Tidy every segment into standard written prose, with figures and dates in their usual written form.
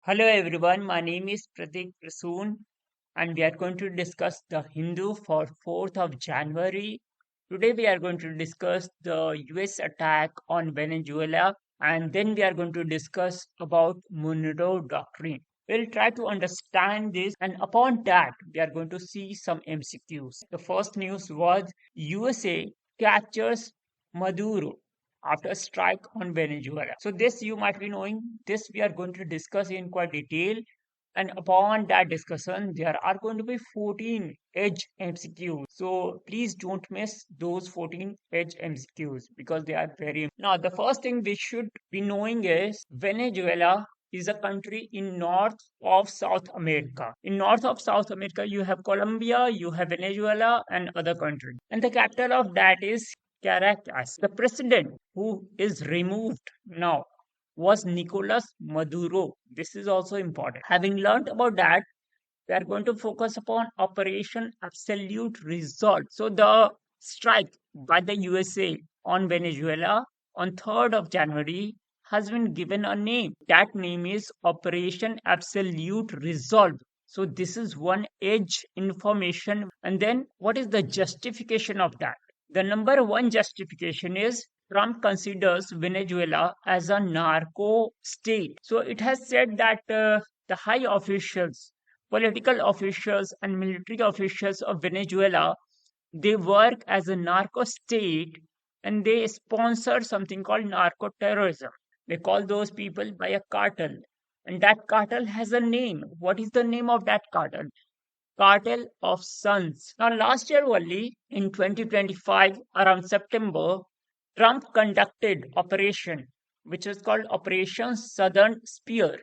Hello everyone, my name is Pratik Prasoon and we are going to discuss the Hindu for 4th of January. Today we are going to discuss the US attack on Venezuela and then we are going to discuss about Munroe Doctrine. We'll try to understand this and upon that we are going to see some MCQs. The first news was USA captures Maduro after a strike on Venezuela. So this you might be knowing, this we are going to discuss in quite detail. And upon that discussion, there are going to be 14 edge MCQs. So please don't miss those 14 edge MCQs because they are very. Now, the first thing we should be knowing is Venezuela is a country in north of South America. In north of South America, you have Colombia, you have Venezuela, and other countries. And the capital of that is Caracas. The president who is removed now was Nicolas Maduro. This is also important. Having learned about that, we are going to focus upon Operation Absolute Resolve. So the strike by the USA on Venezuela on 3rd of January has been given a name. That name is Operation Absolute Resolve. So this is one edge information. And then what is the justification of that? The number one justification is Trump considers Venezuela as a narco state. So it has said that the high officials, political officials, and military officials of Venezuela, they work as a narco state and they sponsor something called narco terrorism. They call those people by a cartel, and that cartel has a name. What is the name of that cartel? Cartel of Sons. Now, last year only, in 2025, around September, Trump conducted operation, which is called Operation Southern Spear,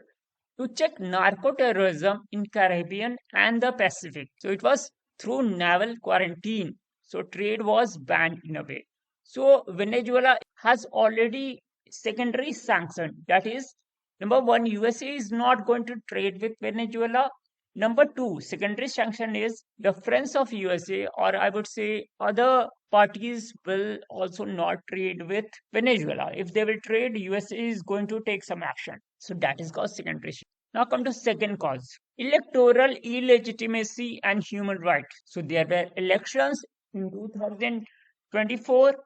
to check narco-terrorism in Caribbean and the Pacific. So it was through naval quarantine. So trade was banned in a way. So Venezuela has already secondary sanction. That is, number one, USA is not going to trade with Venezuela. Number two, secondary sanction is the friends of USA, or I would say other parties, will also not trade with Venezuela. If they will trade, USA is going to take some action. So that is called secondary. Now come to second cause, electoral illegitimacy and human rights. So there were elections in 2024.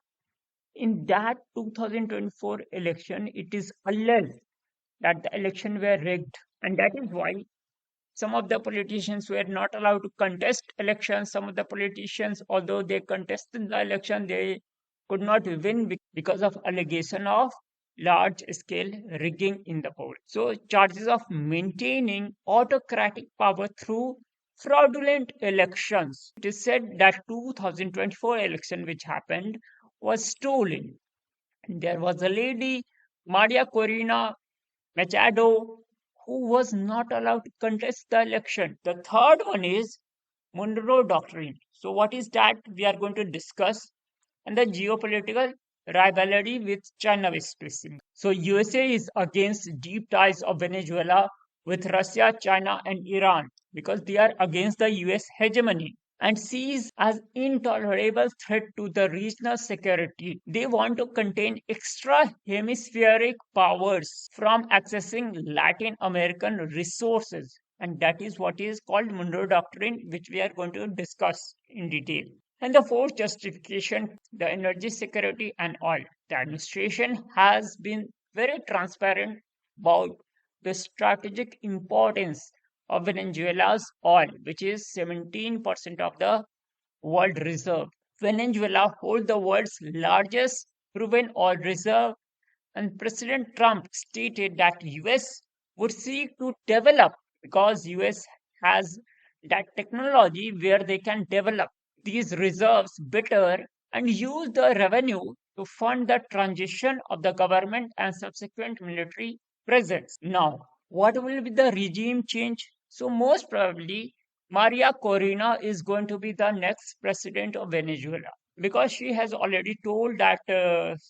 In that 2024 election, it is alleged that the election were rigged, and that is why some of the politicians were not allowed to contest elections. Some of the politicians, although they contested the election, they could not win because of allegation of large scale rigging in the poll. So charges of maintaining autocratic power through fraudulent elections. It is said that 2024 election which happened was stolen. And there was a lady, Maria Corina Machado, who was not allowed to contest the election. The third one is Munroe Doctrine. So what is that? We are going to discuss. And the geopolitical rivalry with China is facing. So USA is against deep ties of Venezuela with Russia, China, and Iran because they are against the US hegemony and sees as intolerable threat to the regional security. They want to contain extra hemispheric powers from accessing Latin American resources. And that is what is called Munroe Doctrine, which we are going to discuss in detail. And the fourth justification, the energy security and oil. The administration has been very transparent about the strategic importance of Venezuela's oil, which is 17% of the world reserve. Venezuela holds the world's largest proven oil reserve, and President Trump stated that US would seek to develop because US has that technology where they can develop these reserves better and use the revenue to fund the transition of the government and subsequent military presence. Now, what will be the regime change? So most probably, Maria Corina is going to be the next president of Venezuela because she has already told that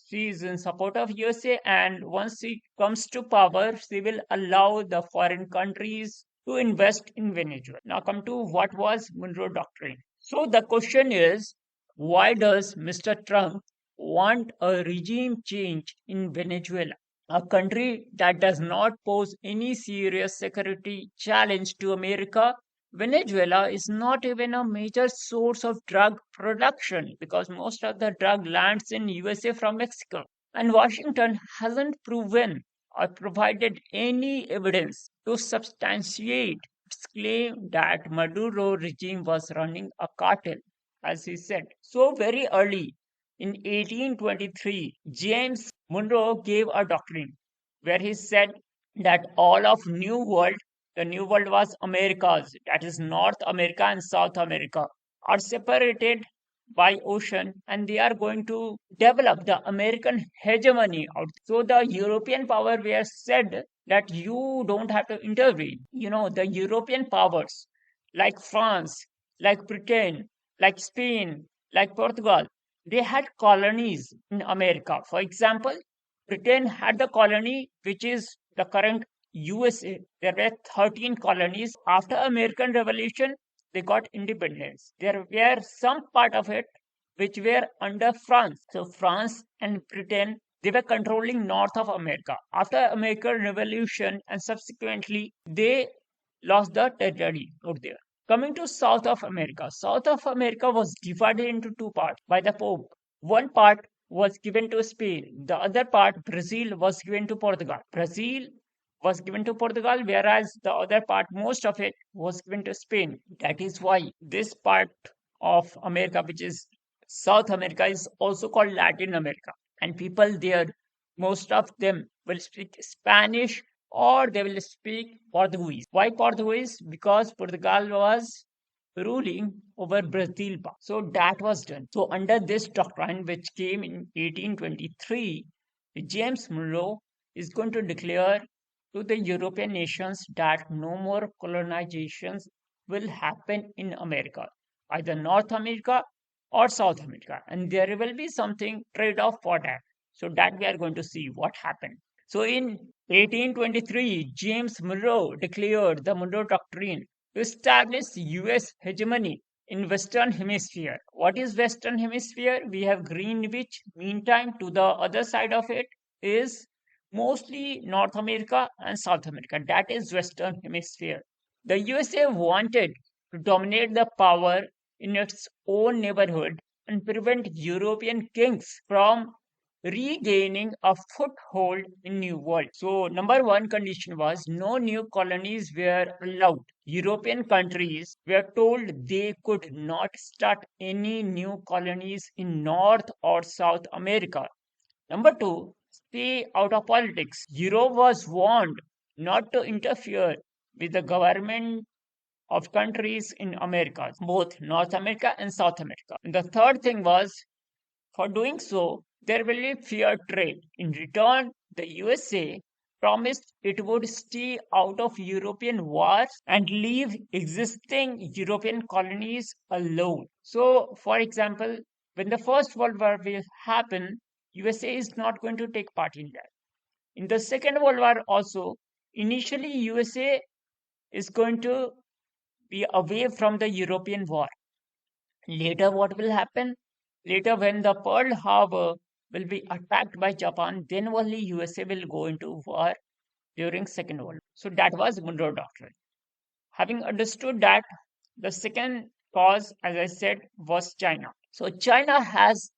she is in support of USA, and once she comes to power, she will allow the foreign countries to invest in Venezuela. Now come to what was Munroe Doctrine. So the question is, why does Mr. Trump want a regime change in Venezuela? a country that does not pose any serious security challenge to America. Venezuela is not even a major source of drug production because most of the drug lands in USA from Mexico. And Washington hasn't proven or provided any evidence to substantiate its claim that Maduro regime was running a cartel, as he said. So very early in 1823, James Munroe gave a doctrine where he said that all of New World, the New World was Americas, that is North America and South America, are separated by ocean and they are going to develop the American hegemony out. So the European power were said that you don't have to intervene. You know, the European powers like France, like Britain, like Spain, like Portugal, they had colonies in America. For example, Britain had the colony which is the current USA. There were 13 colonies. After American Revolution, they got independence. There were some part of it which were under France. So France and Britain, they were controlling north of America. After American Revolution and subsequently they lost the territory out there. Coming to South of America. South of America was divided into two parts by the Pope. One part was given to Spain. The other part, Brazil, was given to Portugal. Brazil was given to Portugal, whereas the other part, most of it, was given to Spain. That is why this part of America, which is South America, is also called Latin America. And people there, most of them will speak Spanish or they will speak Portuguese. Why Portuguese? Because Portugal was ruling over Brazil. So that was done. So under this doctrine, which came in 1823, James Munroe is going to declare to the European nations that no more colonizations will happen in America, either North America or South America. And there will be something trade-off for that. So that we are going to see what happened. So in 1823, James Munroe declared the Munroe Doctrine to establish US hegemony in Western Hemisphere. What is Western Hemisphere? We have Greenwich Mean Time. To the other side of it is mostly North America and South America. That is Western Hemisphere. The USA wanted to dominate the power in its own neighborhood and prevent European kings from regaining a foothold in New World. So number one condition was no new colonies were allowed. European countries were told they could not start any new colonies in North or South America. Number two, stay out of politics. Europe was warned not to interfere with the government of countries in America, both North America and South America. And the third thing was, for doing so, there will be fair trade. In return, the USA promised it would stay out of European wars and leave existing European colonies alone. So, for example, when the First World War will happen, USA is not going to take part in that. In the Second World War also, initially USA is going to be away from the European war. Later, what will happen? Later, when the Pearl Harbor will be attacked by Japan, then only USA will go into war during Second World War. So that was Munroe Doctrine. Having understood that, the second cause, as I said, was China. So China has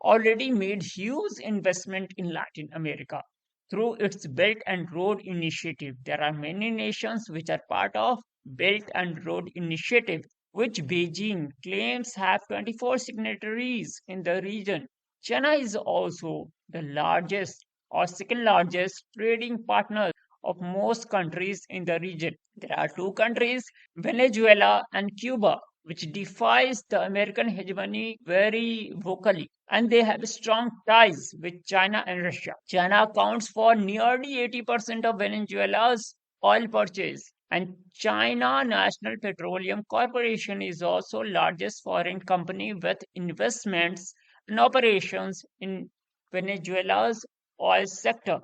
already made huge investment in Latin America through its Belt and Road Initiative. There are many nations which are part of Belt and Road Initiative, which Beijing claims have 24 signatories in the region. China is also the largest or second largest trading partner of most countries in the region. There are two countries, Venezuela and Cuba, which defies the American hegemony very vocally. And they have strong ties with China and Russia. China accounts for nearly 80% of Venezuela's oil purchase. And China National Petroleum Corporation is also largest foreign company with investments and operations in Venezuela's oil sector.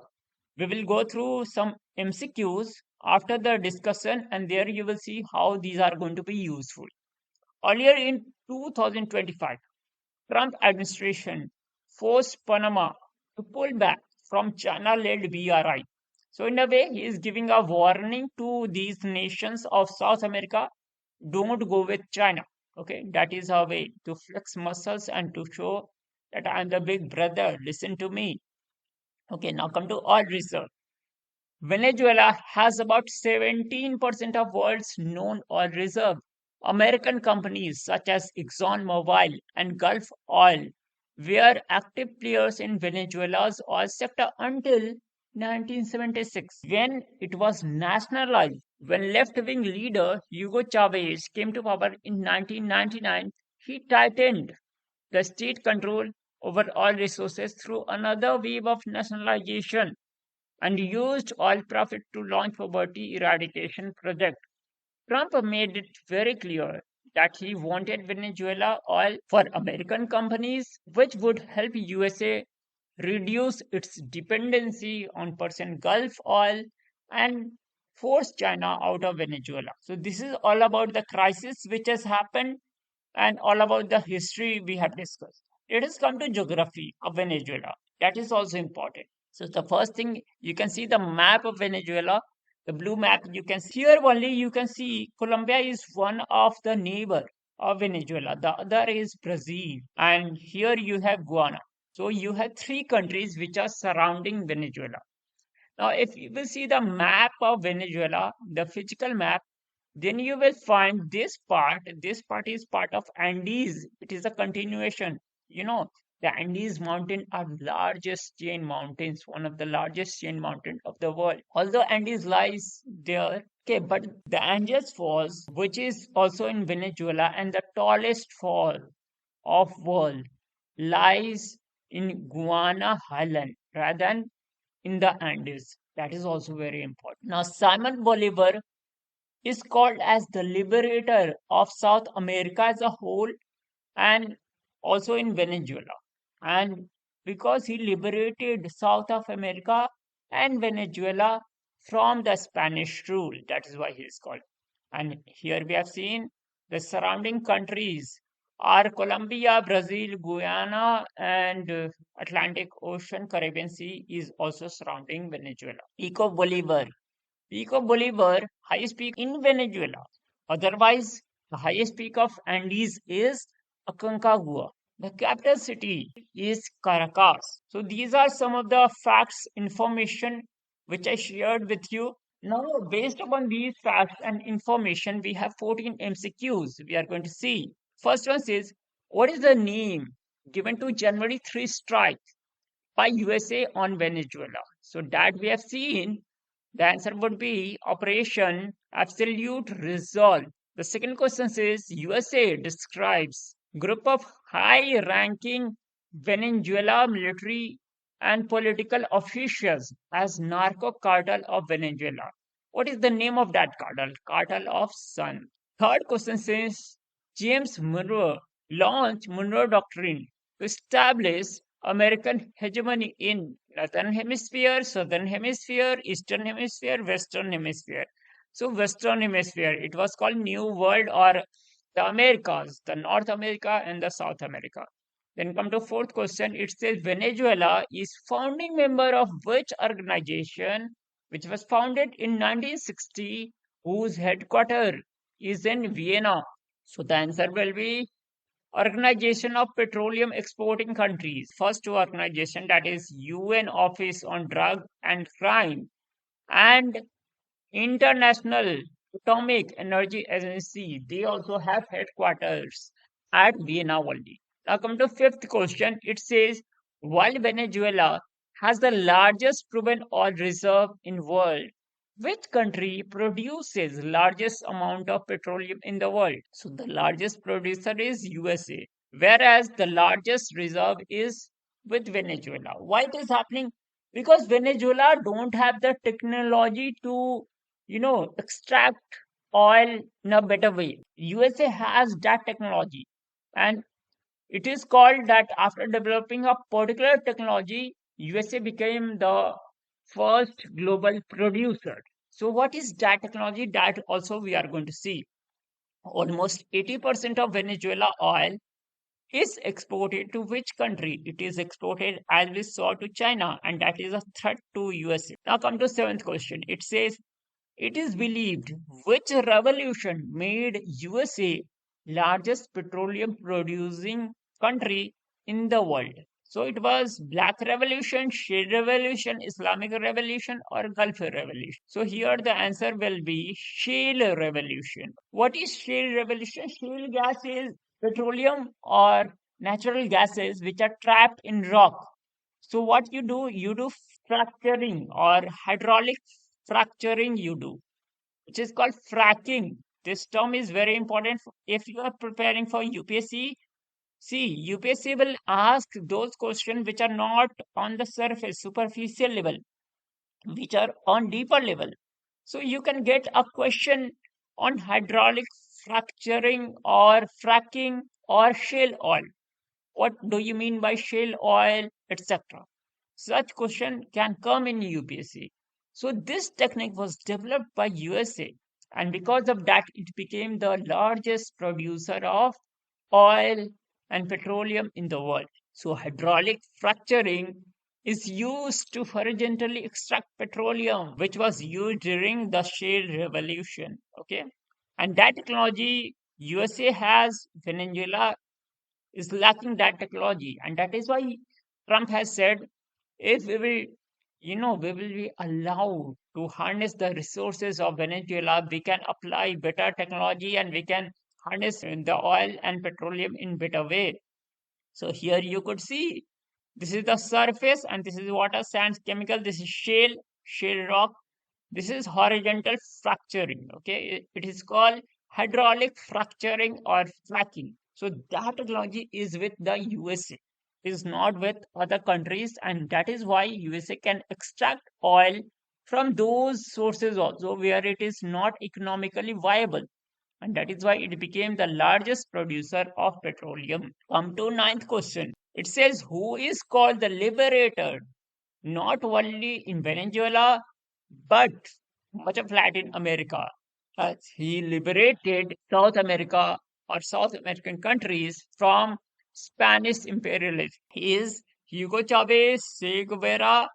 We will go through some MCQs after the discussion and there you will see how these are going to be useful. Earlier in 2025, Trump administration forced Panama to pull back from China-led BRI. So in a way, he is giving a warning to these nations of South America, don't go with China. Okay, that is our way to flex muscles and to show that I am the big brother. Listen to me. Okay, now come to oil reserve. Venezuela has about 17% of world's known oil reserve. American companies such as ExxonMobil and Gulf Oil were active players in Venezuela's oil sector until 1976, when it was nationalized. When left-wing leader Hugo Chavez came to power in 1999, he tightened the state control over oil resources through another wave of nationalization and used oil profit to launch poverty eradication project. Trump made it very clear that he wanted Venezuela oil for American companies, which would help USA reduce its dependency on Persian Gulf oil and force China out of Venezuela. So this is all about the crisis which has happened and all about the history we have discussed. Let us come to geography of Venezuela. That is also important. So the first thing, you can see the map of Venezuela, the blue map. You can see here only you can see Colombia is one of the neighbor of Venezuela. The other is Brazil, and here you have Guyana. So you have three countries which are surrounding Venezuela. Now, if you will see the map of Venezuela, the physical map, then you will find this part. This part is part of Andes. It is a continuation. You know, the Andes mountain are largest chain mountains, one of the largest chain mountain of the world. Although Andes lies there, okay, but the Andes Falls, which is also in Venezuela and the tallest fall of world, lies in Guiana Highland rather than in the Andes. That is also very important. Now, Simon Bolivar is called as the liberator of South America as a whole and also in Venezuela. And because he liberated South of America and Venezuela from the Spanish rule, that is why he is called. And here we have seen the surrounding countries are Colombia, Brazil, Guyana, and Atlantic Ocean, Caribbean Sea is also surrounding Venezuela. Pico Bolivar. Pico Bolivar, highest peak in Venezuela. Otherwise, the highest peak of Andes is Aconcagua. The capital city is Caracas. So these are some of the facts, information which I shared with you. Now, based upon these facts and information, we have 14 MCQs we are going to see. First one says, what is the name given to January 3 strike by USA on Venezuela? So that we have seen, the answer would be Operation Absolute Resolve. The second question says USA describes group of high-ranking Venezuela military and political officials as narco cartel of Venezuela. What is the name of that cartel? Cartel of Sun. Third question says James Munroe launched Munroe Doctrine to establish American hegemony in Northern Hemisphere, Southern Hemisphere, Eastern Hemisphere, Western Hemisphere. So Western Hemisphere, it was called New World or the Americas, the North America and the South America. Then come to fourth question. It says Venezuela is founding member of which organization which was founded in 1960 whose headquarters is in Vienna. So the answer will be Organization of Petroleum Exporting Countries. First two organization, that is UN Office on Drug and Crime and International Atomic Energy Agency. They also have headquarters at Vienna only. Now come to fifth question. It says, while Venezuela has the largest proven oil reserve in world, which country produces largest amount of petroleum in the world? So the largest producer is USA, whereas the largest reserve is with Venezuela. Why it is happening? Because Venezuela don't have the technology to, extract oil in a better way. USA has that technology, and it is called that after developing a particular technology, USA became the first global producer. So what is that technology? That also we are going to see. Almost 80% of Venezuela oil is exported to which country? It is exported, as we saw, to China, and that is a threat to USA. Now come to seventh question. It says, it is believed which revolution made USA largest petroleum producing country in the world? So it was Black Revolution, Shale Revolution, Islamic Revolution, or Gulf Revolution. So here the answer will be Shale Revolution. What is Shale Revolution? Shale gas is petroleum or natural gases which are trapped in rock. So what you do fracturing or hydraulic fracturing you do, which is called fracking. This term is very important if you are preparing for UPSC. See, UPSC will ask those questions which are not on the surface, superficial level, which are on deeper level. So you can get a question on hydraulic fracturing or fracking or shale oil. What do you mean by shale oil, etc.? Such question can come in UPSC. So this technique was developed by USA, and because of that it became the largest producer of oil and petroleum in the world. So hydraulic fracturing is used to horizontally extract petroleum, which was used during the shale revolution. Okay, and that technology USA has, Venezuela is lacking that technology, and that is why Trump has said, if we will, we will be allowed to harness the resources of Venezuela, we can apply better technology and we can harness the oil and petroleum in better way. So here you could see, this is the surface and this is water, sands, chemical, this is shale rock, this is horizontal fracturing. Okay, it is called hydraulic fracturing or fracking. So that technology is with the USA, is not with other countries, and that is why USA can extract oil from those sources also where it is not economically viable, and that is why it became the largest producer of petroleum. Come to ninth question. It says, who is called the liberator not only in Venezuela but much of Latin America, as he liberated South America or South American countries from Spanish imperialism? He is Hugo Chavez, Che Guevara,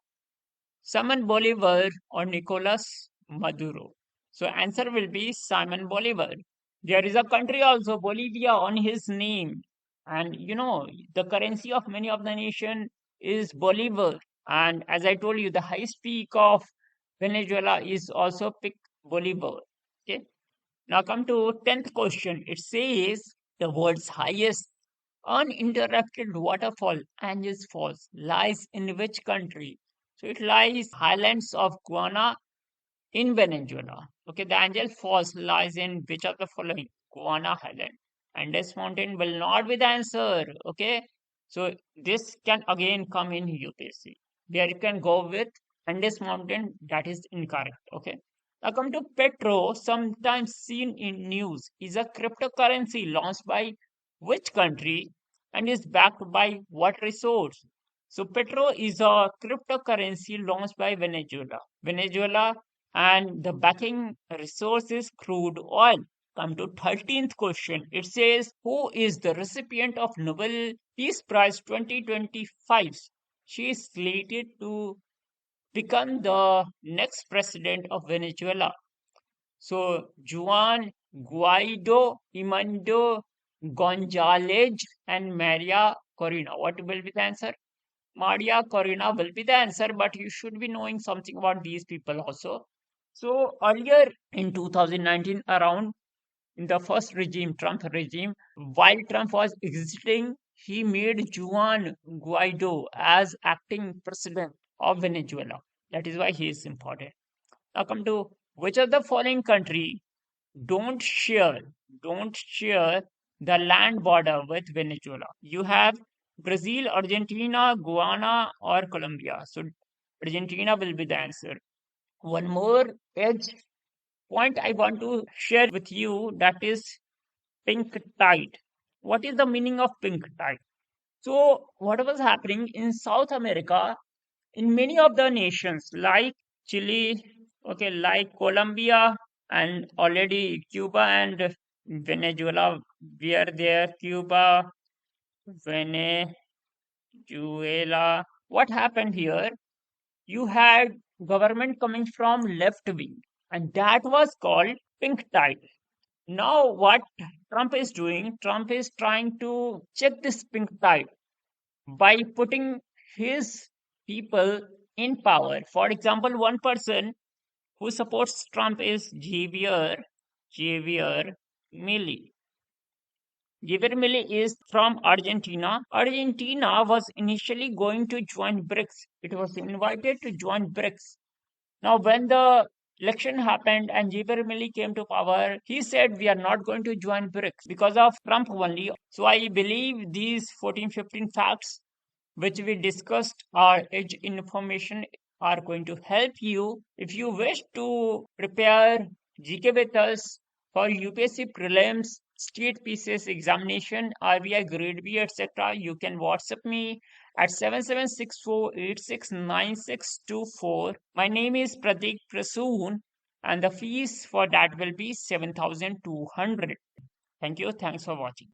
Simon Bolivar, or Nicolas Maduro. So answer will be Simon Bolivar. There is a country also, Bolivia, on his name. And the currency of many of the nation is Bolivar. And as I told you, the highest peak of Venezuela is also Pic Bolivar. Okay. Now come to 10th question. It says the world's highest uninterrupted waterfall, Angeles Falls, lies in which country? So it lies highlands of Guiana in Venezuela. Okay, the Angel Falls lies in which of the following? Guiana Highland. And this mountain will not be the answer. Okay, so this can again come in UPSC. There you can go with Andes Mountain, that is incorrect. Okay. Now come to Petro, sometimes seen in news, is a cryptocurrency launched by which country and is backed by what resource? So Petro is a cryptocurrency launched by Venezuela. Venezuela, and the backing resource is crude oil. Come to 13th question. It says, who is the recipient of Nobel Peace Prize 2025? She is slated to become the next president of Venezuela. So Juan Guaido, Imando Gonzalez, and Maria Corina. What will be the answer? Maria Corina will be the answer, but you should be knowing something about these people also. So earlier in 2019, around in the first regime, Trump regime, while Trump was exiting, he made Juan Guaido as acting president of Venezuela. That is why he is important. Now come to, which of the following country don't share don't share the land border with Venezuela? You have Brazil, Argentina, Guyana, or Colombia. So Argentina will be the answer. One more edge point I want to share with you, that is pink tide. What is the meaning of pink tide? So what was happening in South America, in many of the nations like Chile, okay, like Colombia, and already Cuba and Venezuela were there, Cuba, Venezuela. What happened here? You had government coming from left wing, and that was called pink tide. Now, what Trump is doing, Trump is trying to check this pink tide by putting his people in power. For example, one person who supports Trump is Javier Milei. Javier Milei is from Argentina. Argentina was initially going to join BRICS. It was invited to join BRICS. Now, when the election happened and Javier Milei came to power, he said we are not going to join BRICS because of Trump only. So I believe these 14, 15 facts which we discussed are edge information are going to help you if you wish to prepare GK with us for UPSC prelims, state pieces examination, RBI Grade B, etc. You can WhatsApp me at 7764869624. My name is Pratik Prasoon and the fees for that will be 7,200. Thank you. Thanks for watching.